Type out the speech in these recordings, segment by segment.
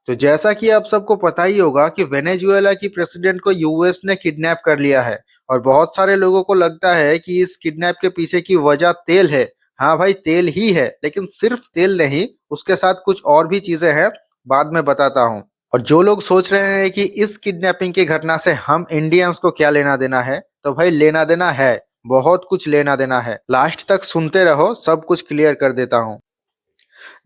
तो जैसा कि आप सबको पता ही होगा कि वेनेजुएला की प्रेसिडेंट को यूएस ने किडनैप कर लिया है। और बहुत सारे लोगों को लगता है कि इस किडनैप के पीछे की वजह तेल है। हाँ भाई, तेल ही है, लेकिन सिर्फ तेल नहीं, उसके साथ कुछ और भी चीजें हैं। बाद में बताता हूँ। और जो लोग सोच रहे हैं कि इस किडनैपिंग की घटना से हम इंडियंस को क्या लेना देना है, तो भाई लेना देना है, बहुत कुछ लेना देना है। लास्ट तक सुनते रहो, सब कुछ क्लियर कर देता हूँ।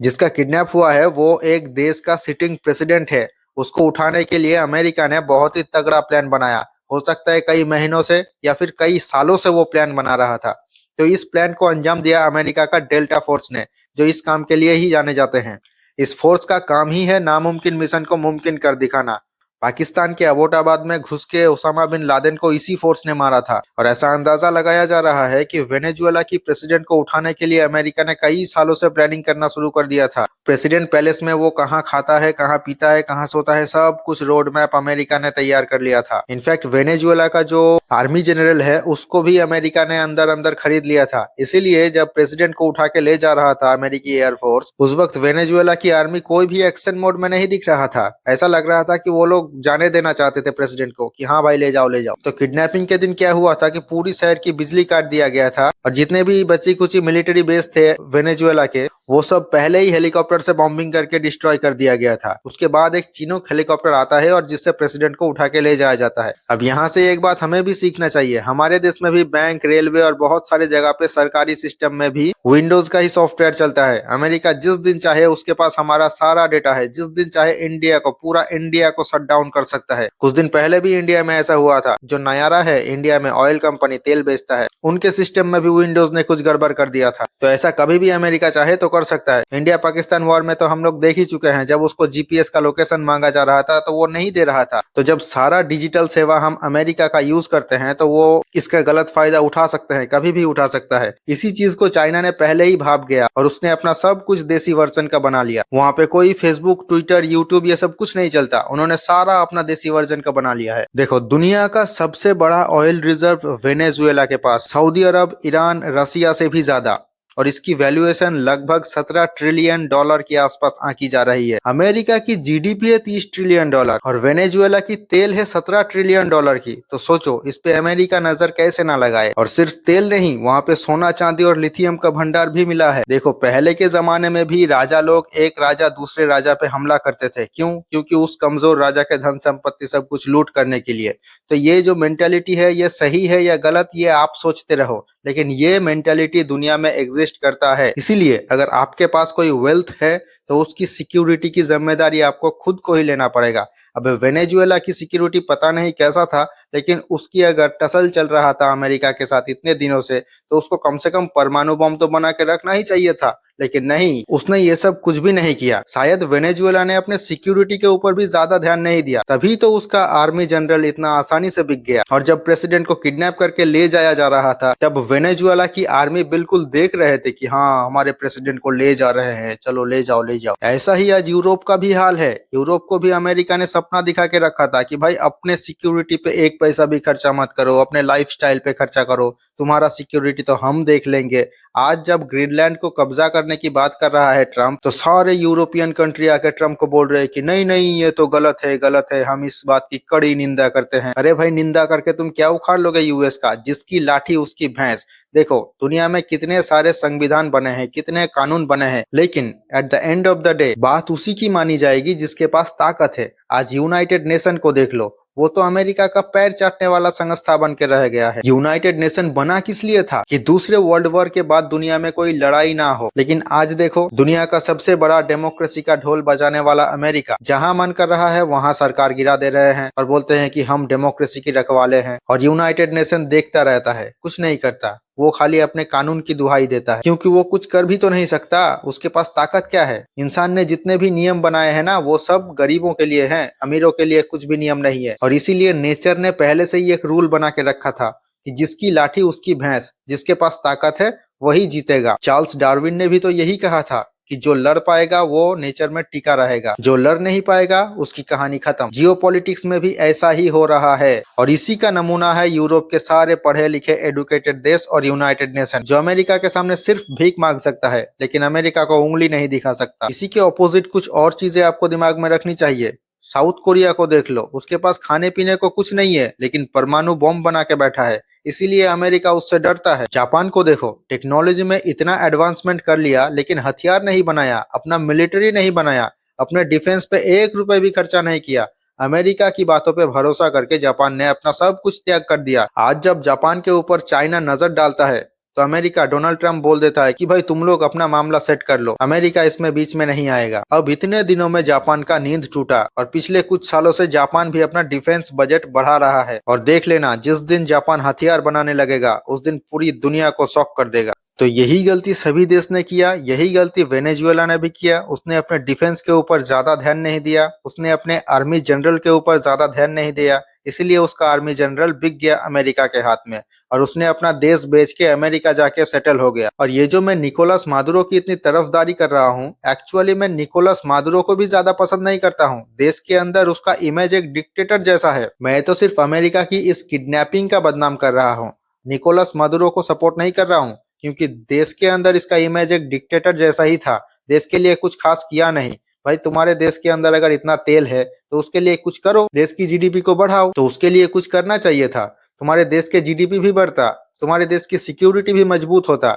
जिसका किडनैप हुआ है वो एक देश का सिटिंग प्रेसिडेंट है। उसको उठाने के लिए अमेरिका ने बहुत ही तगड़ा प्लान बनाया। हो सकता है कई महीनों से या फिर कई सालों से वो प्लान बना रहा था। तो इस प्लान को अंजाम दिया अमेरिका का डेल्टा फोर्स ने, जो इस काम के लिए ही जाने जाते हैं। इस फोर्स का काम ही है नामुमकिन मिशन को मुमकिन कर दिखाना। पाकिस्तान के अबोटाबाद में घुस के ओसामा बिन लादेन को इसी फोर्स ने मारा था। और ऐसा अंदाजा लगाया जा रहा है कि वेनेजुएला की प्रेसिडेंट को उठाने के लिए अमेरिका ने कई सालों से प्लानिंग करना शुरू कर दिया था। प्रेसिडेंट पैलेस में वो कहाँ खाता है, कहाँ पीता है, कहाँ सोता है, सब कुछ रोड मैप अमेरिका ने तैयार कर लिया था। इनफैक्ट वेनेजुएला का जो आर्मी जनरल है उसको भी अमेरिका ने अंदर अंदर खरीद लिया था। इसीलिए जब प्रेसिडेंट को उठा के ले जा रहा था अमेरिकी एयरफोर्स, उस वक्त वेनेजुएला की आर्मी कोई भी एक्शन मोड में नहीं दिख रहा था। ऐसा लग रहा था कि वो लोग जाने देना चाहते थे प्रेसिडेंट को कि हाँ भाई ले जाओ ले जाओ। तो किडनैपिंग के दिन क्या हुआ था कि पूरी शहर की बिजली काट दिया गया था। और जितने भी बची कुची मिलिट्री बेस थे वेनेजुएला के, वो सब पहले ही हेलीकॉप्टर से बॉम्बिंग करके डिस्ट्रॉय कर दिया गया था। उसके बाद एक चिनूक हेलीकॉप्टर आता है और जिससे प्रेसिडेंट को उठा के ले जाया जाता है। अब यहाँ से एक बात हमें भी सीखना चाहिए। हमारे देश में भी बैंक, रेलवे और बहुत सारे जगह पे सरकारी सिस्टम में भी विंडोज का ही सॉफ्टवेयर चलता है। अमेरिका जिस दिन चाहे उसके पास हमारा सारा डेटा है, जिस दिन चाहे इंडिया को, पूरा इंडिया को शट डाउन कर सकता है। कुछ दिन पहले भी इंडिया में ऐसा हुआ था। जो नयारा है, इंडिया में ऑयल कंपनी तेल बेचता है, उनके सिस्टम में भी विंडोज ने कुछ गड़बड़ कर दिया था। तो ऐसा कभी भी अमेरिका चाहे तो कर सकता है। इंडिया पाकिस्तान वॉर में तो हम लोग देख ही चुके हैं, जब उसको जीपीएस का लोकेशन मांगा जा रहा था तो वो नहीं दे रहा था। तो जब सारा डिजिटल सेवा हम अमेरिका का यूज करते हैं तो वो इसका गलत फायदा उठा सकते हैं, कभी भी उठा सकता है। इसी चीज को चाइना ने पहले ही भाप गया और उसने अपना सब कुछ देसी वर्जन का बना लिया। वहां पे कोई फेसबुक, ट्विटर, यूट्यूब ये सब कुछ नहीं चलता। उन्होंने सारा अपना देसी वर्जन का बना लिया है। देखो, दुनिया का सबसे बड़ा ऑयल रिजर्व वेनेजुएला के पास, सऊदी अरब, ईरान, रसिया से भी ज्यादा। और इसकी वैल्यूएशन लगभग 17 ट्रिलियन डॉलर के आसपास आंकी जा रही है। अमेरिका की जीडीपी है 30 ट्रिलियन डॉलर और वेनेजुएला की तेल है 17 ट्रिलियन डॉलर की। तो सोचो इस पे अमेरिका नजर कैसे ना लगाए। और सिर्फ तेल नहीं, वहाँ पे सोना, चांदी और लिथियम का भंडार भी मिला है। देखो, पहले के जमाने में भी राजा लोग एक राजा दूसरे राजा पे हमला करते थे। क्यों? क्योंकि उस कमजोर राजा के धन संपत्ति सब कुछ लूट करने के लिए। तो ये जो मेंटेलिटी है, ये सही है या गलत, ये आप सोचते रहो, लेकिन ये मेंटेलिटी दुनिया में एग्जिस्ट करता है। इसीलिए अगर आपके पास कोई वेल्थ है तो उसकी सिक्योरिटी की जिम्मेदारी आपको खुद को ही लेना पड़ेगा। अब वेनेजुएला की सिक्योरिटी पता नहीं कैसा था, लेकिन उसकी अगर टसल चल रहा था अमेरिका के साथ इतने दिनों से, तो उसको कम से कम परमाणु बम तो बना के रखना ही चाहिए था। लेकिन नहीं, उसने ये सब कुछ भी नहीं किया। शायद वेनेजुएला ने अपने सिक्योरिटी के ऊपर भी ज्यादा ध्यान नहीं दिया, तभी तो उसका आर्मी जनरल इतना आसानी से बिक गया। और जब प्रेसिडेंट को किडनैप करके ले जाया जा रहा था, तब वेनेजुएला की आर्मी बिल्कुल देख रहे थे कि हाँ, हमारे प्रेसिडेंट को ले जा रहे हैं, चलो ले जाओ ले जाओ। ऐसा ही आज यूरोप का भी हाल है। यूरोप को भी अमेरिका ने सपना दिखा के रखा था कि भाई अपने सिक्योरिटी पे एक पैसा भी खर्चा मत करो, अपने लाइफस्टाइल पे खर्चा करो, तुम्हारा सिक्योरिटी तो हम देख लेंगे। आज जब ग्रीनलैंड को कब्जा करने की बात कर रहा है ट्रम्प, तो सारे यूरोपियन कंट्री आके ट्रम्प को बोल रहे हैं कि नहीं नहीं, ये तो गलत है गलत है, हम इस बात की कड़ी निंदा करते हैं। अरे भाई, निंदा करके तुम क्या उखाड़ लोगे यूएस का? जिसकी लाठी उसकी भैंस। देखो, दुनिया में कितने सारे संविधान बने हैं, कितने कानून बने हैं, लेकिन at the end of the day बात उसी की मानी जाएगी जिसके पास ताकत है। आज यूनाइटेड नेशन को देख लो, वो तो अमेरिका का पैर चाटने वाला संस्था बन के रह गया है। यूनाइटेड नेशन बना किस लिए था? कि दूसरे वर्ल्ड वॉर के बाद दुनिया में कोई लड़ाई ना हो। लेकिन आज देखो, दुनिया का सबसे बड़ा डेमोक्रेसी का ढोल बजाने वाला अमेरिका जहां मन कर रहा है वहां सरकार गिरा दे रहे हैं और बोलते हैं कि हम डेमोक्रेसी की रखवाले हैं। और यूनाइटेड नेशन देखता रहता है, कुछ नहीं करता। वो खाली अपने कानून की दुहाई देता है, क्योंकि वो कुछ कर भी तो नहीं सकता। उसके पास ताकत क्या है? इंसान ने जितने भी नियम बनाए हैं ना, वो सब गरीबों के लिए हैं, अमीरों के लिए कुछ भी नियम नहीं है। और इसीलिए नेचर ने पहले से ही एक रूल बना के रखा था कि जिसकी लाठी उसकी भैंस, जिसके पास ताकत है वही जीतेगा। चार्ल्स डार्विन ने भी तो यही कहा था कि जो लड़ पाएगा वो नेचर में टिका रहेगा, जो लड़ नहीं पाएगा उसकी कहानी खत्म। जियोपॉलिटिक्स में भी ऐसा ही हो रहा है और इसी का नमूना है यूरोप के सारे पढ़े लिखे एडुकेटेड देश और यूनाइटेड नेशन, जो अमेरिका के सामने सिर्फ भीख मांग सकता है लेकिन अमेरिका को उंगली नहीं दिखा सकता। इसी के ऑपोजिट कुछ और चीजें आपको दिमाग में रखनी चाहिए। साउथ कोरिया को देख लो, उसके पास खाने पीने को कुछ नहीं है लेकिन परमाणु बॉम्ब बना के बैठा है, इसीलिए अमेरिका उससे डरता है। जापान को देखो, टेक्नोलॉजी में इतना एडवांसमेंट कर लिया लेकिन हथियार नहीं बनाया, अपना मिलिट्री नहीं बनाया, अपने डिफेंस पे 1 रुपए भी खर्चा नहीं किया। अमेरिका की बातों पे भरोसा करके जापान ने अपना सब कुछ त्याग कर दिया। आज जब जापान के ऊपर चाइना नजर डालता है तो अमेरिका डोनाल्ड ट्रंप बोल देता है कि भाई तुम लोग अपना मामला सेट कर लो, अमेरिका इसमें बीच में नहीं आएगा। अब इतने दिनों में जापान का नींद टूटा और पिछले कुछ सालों से जापान भी अपना डिफेंस बजट बढ़ा रहा है और देख लेना जिस दिन जापान हथियार बनाने लगेगा उस दिन पूरी दुनिया को शॉक कर देगा। तो यही गलती सभी देश ने किया, यही गलती वेनेजुएला ने भी किया। उसने अपने डिफेंस के ऊपर ज्यादा ध्यान नहीं दिया, उसने अपने आर्मी जनरल के ऊपर ज्यादा ध्यान नहीं दिया, इसीलिए उसका आर्मी जनरल बिक गया अमेरिका के हाथ में और उसने अपना देश बेच के अमेरिका जाके सेटल हो गया। और ये जो मैं निकोलस मादुरो की इतनी तरफदारी कर रहा हूँ, एक्चुअली मैं निकोलस मादुरो को भी ज्यादा पसंद नहीं करता हूँ। देश के अंदर उसका इमेज एक डिक्टेटर जैसा है। मैं तो सिर्फ अमेरिका की इस किडनैपिंग का बदनाम कर रहा हूँ, निकोलस मादुरो को सपोर्ट नहीं कर रहा हूँ, क्योंकि देश के अंदर इसका इमेज एक डिक्टेटर जैसा ही था, देश के लिए कुछ खास किया नहीं। भाई तुम्हारे देश के अंदर अगर इतना तेल है तो उसके लिए कुछ करो, देश की जीडीपी को बढ़ाओ, तो उसके लिए कुछ करना चाहिए था। तुम्हारे देश के जीडीपी भी बढ़ता, तुम्हारे देश की सिक्योरिटी भी मजबूत होता।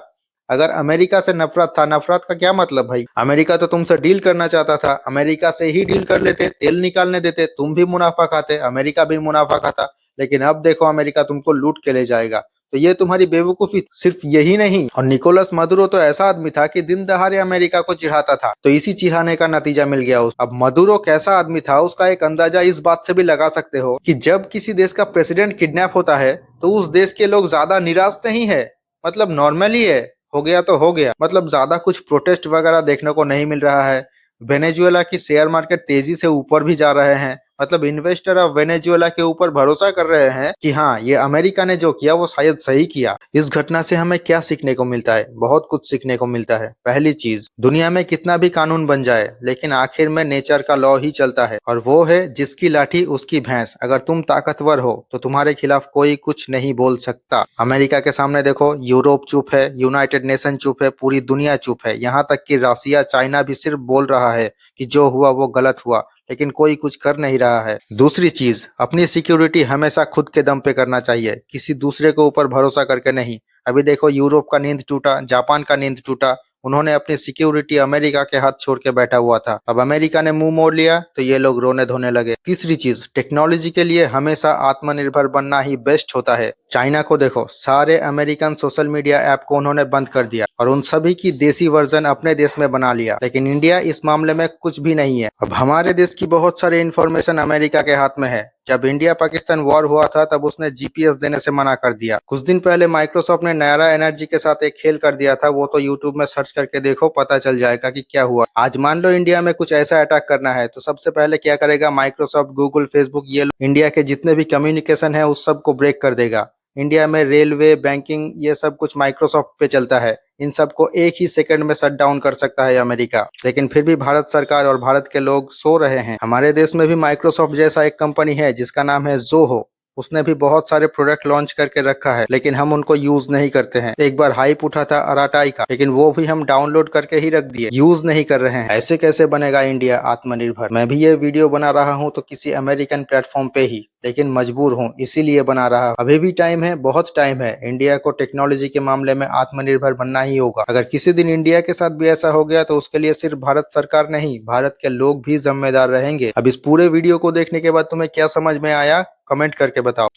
अगर अमेरिका से नफरत था, नफरत का क्या मतलब भाई? अमेरिका तो तुमसे डील करना चाहता था, अमेरिका से ही डील कर लेते, तेल निकालने देते, तुम भी मुनाफा खाते, अमेरिका भी मुनाफा खाता। लेकिन अब देखो अमेरिका तुमको लूट के ले जाएगा। तो ये तुम्हारी बेवकूफी। सिर्फ यही नहीं, और निकोलस मदुरो तो ऐसा आदमी था कि दिन दहाड़े अमेरिका को चिढ़ाता था, तो इसी चिढ़ाने का नतीजा मिल गया उस। अब मदुरो कैसा आदमी था उसका एक अंदाजा इस बात से भी लगा सकते हो कि जब किसी देश का प्रेसिडेंट किडनैप होता है तो उस देश के लोग ज्यादा निराश नहीं है, मतलब नॉर्मली है, हो गया तो हो गया, मतलब ज्यादा कुछ प्रोटेस्ट वगैरह देखने को नहीं मिल रहा है। वेनेजुएला की शेयर मार्केट तेजी से ऊपर भी जा रहे हैं, मतलब इन्वेस्टर अब वेनेजुएला के ऊपर भरोसा कर रहे हैं कि हाँ ये अमेरिका ने जो किया वो शायद सही किया। इस घटना से हमें क्या सीखने को मिलता है? बहुत कुछ सीखने को मिलता है। पहली चीज, दुनिया में कितना भी कानून बन जाए लेकिन आखिर में नेचर का लॉ ही चलता है, और वो है जिसकी लाठी उसकी भैंस। अगर तुम ताकतवर हो तो तुम्हारे खिलाफ कोई कुछ नहीं बोल सकता। अमेरिका के सामने देखो, यूरोप चुप है, यूनाइटेड नेशन चुप है, पूरी दुनिया चुप है, यहाँ तक कि रसिया चाइना भी सिर्फ बोल रहा है कि जो हुआ वो गलत हुआ, लेकिन कोई कुछ कर नहीं रहा है। दूसरी चीज, अपनी सिक्योरिटी हमेशा खुद के दम पे करना चाहिए, किसी दूसरे के ऊपर भरोसा करके नहीं। अभी देखो यूरोप का नींद टूटा, जापान का नींद टूटा, उन्होंने अपनी सिक्योरिटी अमेरिका के हाथ छोड़ के बैठा हुआ था। अब अमेरिका ने मुंह मोड़ लिया तो ये लोग रोने धोने लगे। तीसरी चीज, टेक्नोलॉजी के लिए हमेशा आत्मनिर्भर बनना ही बेस्ट होता है। चाइना को देखो, सारे अमेरिकन सोशल मीडिया ऐप को उन्होंने बंद कर दिया और उन सभी की देसी वर्जन अपने देश में बना लिया, लेकिन इंडिया इस मामले में कुछ भी नहीं है। अब हमारे देश की बहुत सारी इंफॉर्मेशन अमेरिका के हाथ में है। जब इंडिया पाकिस्तान वॉर हुआ था तब उसने जीपीएस देने से मना कर दिया। कुछ दिन पहले माइक्रोसॉफ्ट ने नायरा एनर्जी के साथ एक खेल कर दिया था, वो तो यूट्यूब में सर्च करके देखो, पता चल जाएगा कि क्या हुआ। आज मान लो इंडिया में कुछ ऐसा अटैक करना है तो सबसे पहले क्या करेगा माइक्रोसॉफ्ट, गूगल, फेसबुक, ये इंडिया के जितने भी कम्युनिकेशन है उस सब को ब्रेक कर देगा। इंडिया में रेलवे, बैंकिंग, ये सब कुछ माइक्रोसॉफ्ट पे चलता है, इन सबको एक ही सेकंड में शट डाउन कर सकता है अमेरिका। लेकिन फिर भी भारत सरकार और भारत के लोग सो रहे हैं। हमारे देश में भी माइक्रोसॉफ्ट जैसा एक कंपनी है जिसका नाम है जोहो, उसने भी बहुत सारे प्रोडक्ट लॉन्च करके रखा है, लेकिन हम उनको यूज नहीं करते हैं। एक बार हाइप उठा था अराटाई का, लेकिन वो भी हम डाउनलोड करके ही रख दिए, यूज नहीं कर रहे हैं। ऐसे कैसे बनेगा इंडिया आत्मनिर्भर? मैं भी ये वीडियो बना रहा हूँ तो किसी अमेरिकन प्लेटफॉर्म पे ही, लेकिन मजबूर हूँ इसीलिए बना रहा हूँ। अभी भी टाइम है, बहुत टाइम है। इंडिया को टेक्नोलॉजी के मामले में आत्मनिर्भर बनना ही होगा। अगर किसी दिन इंडिया के साथ भी ऐसा हो गया तो उसके लिए सिर्फ भारत सरकार नहीं, भारत के लोग भी जिम्मेदार रहेंगे। अब इस पूरे वीडियो को देखने के बाद तुम्हें क्या समझ में आया, कमेंट करके बताओ।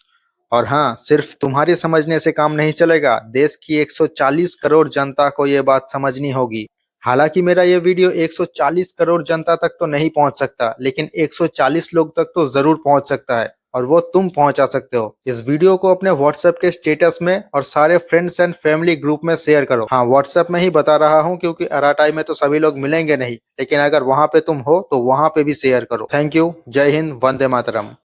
और हाँ, सिर्फ तुम्हारे समझने से काम नहीं चलेगा, देश की 140 करोड़ जनता को ये बात समझनी होगी। हालांकि मेरा ये वीडियो 140 करोड़ जनता तक तो नहीं पहुंच सकता, लेकिन 140 लोग तक तो जरूर पहुंच सकता है, और वो तुम पहुंचा सकते हो। इस वीडियो को अपने व्हाट्सएप के स्टेटस में और सारे फ्रेंड्स एंड फैमिली ग्रुप में शेयर करो। हाँ, व्हाट्सएप में ही बता रहा हूँ क्योंकि अराटाई में तो सभी लोग मिलेंगे नहीं, लेकिन अगर वहां पे तुम हो तो वहां पे भी शेयर करो। थैंक यू, जय हिंद, वंदे मातरम।